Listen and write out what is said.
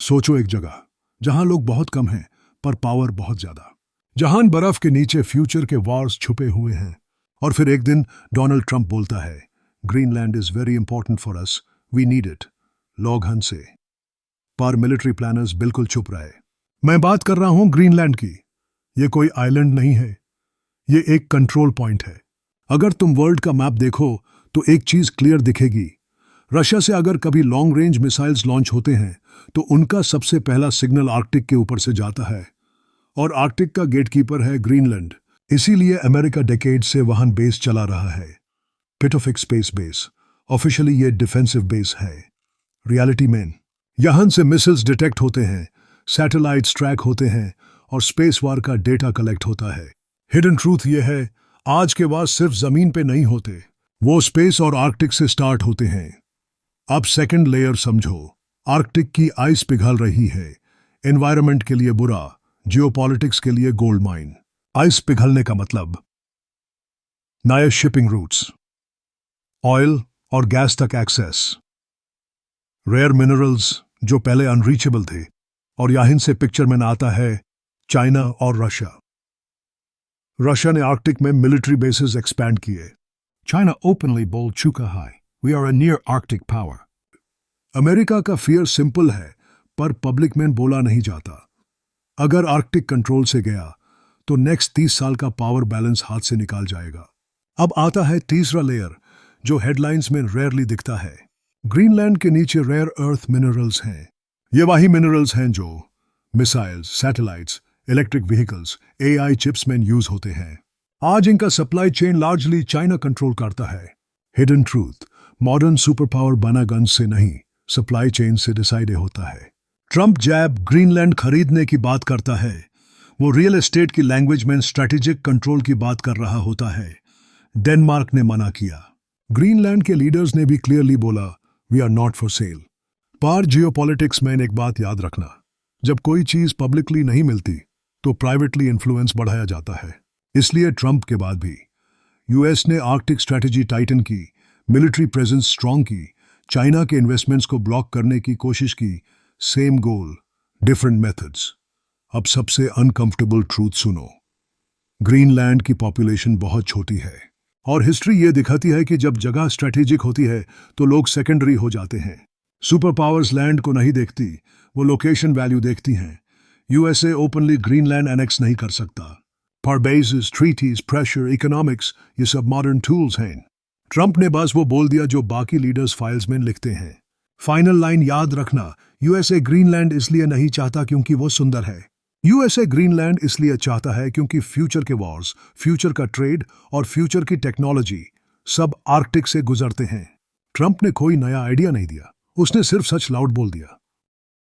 सोचो एक जगह जहां लोग बहुत कम हैं पर पावर बहुत ज्यादा, जहां बर्फ के नीचे फ्यूचर के वॉर्स छुपे हुए हैं। और फिर एक दिन डोनाल्ड ट्रंप बोलता है, Greenland is very important for us, we need it. लोग हंसे, पर मिलिट्री प्लानर्स बिल्कुल चुप रहे। मैं बात कर रहा हूं ग्रीनलैंड की। ये कोई आइलैंड नहीं है, ये एक कंट्रोल पॉइंट है। अगर तुम वर्ल्ड का मैप देखो तो एक चीज क्लियर दिखेगी। रशिया से अगर कभी लॉन्ग रेंज मिसाइल्स लॉन्च होते हैं तो उनका सबसे पहला सिग्नल आर्कटिक के ऊपर से जाता है, और आर्कटिक का गेटकीपर है ग्रीनलैंड। इसीलिए अमेरिका डेकेड से वहां बेस चला रहा है, पिटोफिक स्पेस बेस। ऑफिशियली ये डिफेंसिव बेस है, रियलिटी में यहां से मिसाइल्स डिटेक्ट होते हैं, सैटेलाइट्स ट्रैक होते हैं और स्पेस वार का डेटा कलेक्ट होता है। हिडन ट्रूथ ये है, आज के वार सिर्फ जमीन पे नहीं होते, वो स्पेस और आर्कटिक से स्टार्ट होते हैं। अब सेकंड लेयर समझो, आर्कटिक की आइस पिघल रही है, एनवायरनमेंट के लिए बुरा, जियोपॉलिटिक्स के लिए गोल्ड माइन। आइस पिघलने का मतलब नए शिपिंग रूट्स, ऑयल और गैस तक एक्सेस, रेयर मिनरल्स जो पहले अनरीचेबल थे, और यहीं से पिक्चर में आता है चाइना और रशिया। रशिया ने आर्कटिक में मिलिट्री बेसेस एक्सपैंड किए। चाइना ओपनली बोल चुका है, we are a near Arctic power. America का फियर सिंपल है, पर पब्लिक में बोला नहीं जाता। अगर आर्कटिक कंट्रोल से गया तो नेक्स्ट 30 साल का पावर बैलेंस हाथ से निकाल जाएगा। अब आता है तीसरा लेयर, जो हेडलाइंस में रेयरली दिखता है। ग्रीनलैंड के नीचे रेयर अर्थ मिनरल्स हैं। ये वही मिनरल्स हैं जो missiles, satellites, electric vehicles, AI chips में यूज होते हैं। आज इनका supply chain largely China control करता है। Hidden truth, modern super power बना गन्स से नहीं, सप्लाई चेन से डिसाइड होता है। ट्रंप जैब ग्रीनलैंड खरीदने की बात करता है, वो रियल एस्टेट की लैंग्वेज में स्ट्रैटेजिक कंट्रोल की बात कर रहा होता है। डेनमार्क ने मना किया, ग्रीनलैंड के लीडर्स ने भी क्लियरली बोला, we are not for sale. पर जियोपॉलिटिक्स में एक बात याद रखना, जब कोई चीज पब्लिकली नहीं मिलती तो प्राइवेटली इन्फ्लुएंस बढ़ाया जाता है। इसलिए ट्रंप के बाद भी यूएस ने आर्कटिक स्ट्रैटेजी टाइटन की, मिलिट्री प्रेजेंस स्ट्रांग की, चाइना के इन्वेस्टमेंट्स को ब्लॉक करने की कोशिश की। सेम गोल, डिफरेंट मेथड्स। अब सबसे अनकंफर्टेबल ट्रूथ सुनो, ग्रीनलैंड की पॉपुलेशन बहुत छोटी है, और हिस्ट्री ये दिखाती है कि जब जगह स्ट्रैटेजिक होती है तो लोग सेकेंडरी हो जाते हैं। सुपर पावर्स लैंड को नहीं देखती, वो लोकेशन वैल्यू देखती हैं। यूएसए ओपनली ग्रीनलैंड एनेक्स नहीं कर सकता, पर बेसिस, ट्रीटीज, प्रेशर, इकोनॉमिक्स, ये सब मॉडर्न टूल्स हैं। ट्रंप ने बस वो बोल दिया जो बाकी लीडर्स फाइल्स में लिखते हैं। फाइनल लाइन याद रखना, यूएसए ग्रीनलैंड इसलिए नहीं चाहता क्योंकि वो सुंदर है। यूएसए ग्रीनलैंड इसलिए चाहता है क्योंकि फ्यूचर के वॉर्स, फ्यूचर का ट्रेड और फ्यूचर की टेक्नोलॉजी सब आर्कटिक से गुजरते हैं। ट्रंप ने कोई नया आइडिया नहीं दिया, उसने सिर्फ सच लाउड बोल दिया।